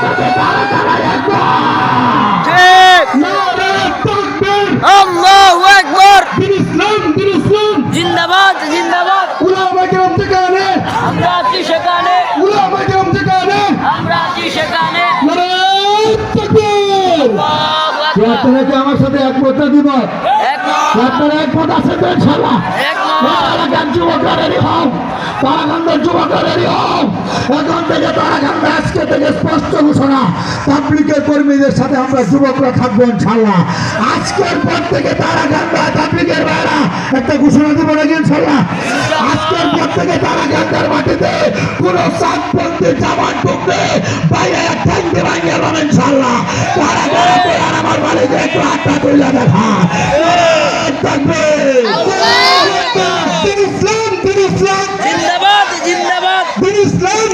থেকে তারা তারা একবার ঠিক। আল্লাহু আকবার। দিন ইসলাম জিন্দাবাদ জিন্দাবাদ। উলামায়ে কেরাম যেখানে আমরা আছি সেখানে, উলামায়ে কেরাম যেখানে আমরা আছি সেখানে। নারায়ে তাকবীর। আল্লাহু আকবার। আপনারা কি আমার সাথে একমত না দ্বিমত? একমত আপনারা একমত আছেন তো ইনশাআল্লাহ? একমত। এলাকার যুবকেরই হোক, তারাকান্দের যুবকেরই হোক, এখন থেকে তারাকান্দে আজকে থেকে স্পষ্ট ঘোষণা, তাবলীগের কর্মীদের সাথে আমরা যুবকরা থাকবো ইনশাআল্লাহ। আজকের পর থেকে তারাকান্দা তাবলীগের ভাইরা একটা ঘোষণা দিব নাকি ইনশাআল্লাহ? আজকের পর থেকে তারাকান্দের মাটিতে কোন সাতপন্থী জামাত ঢুকবে বাইরে ঠ্যাংকে ভাঙিয়ে যাবে ইনশাআল্লাহ। তারাকান্দে আর আমার বাড়িতে একটু হাতটা তুলে দেখা থাকবে। দিন ইসলাম জিন্দাবাদ জিন্দাবাদ। দিন ইসলাম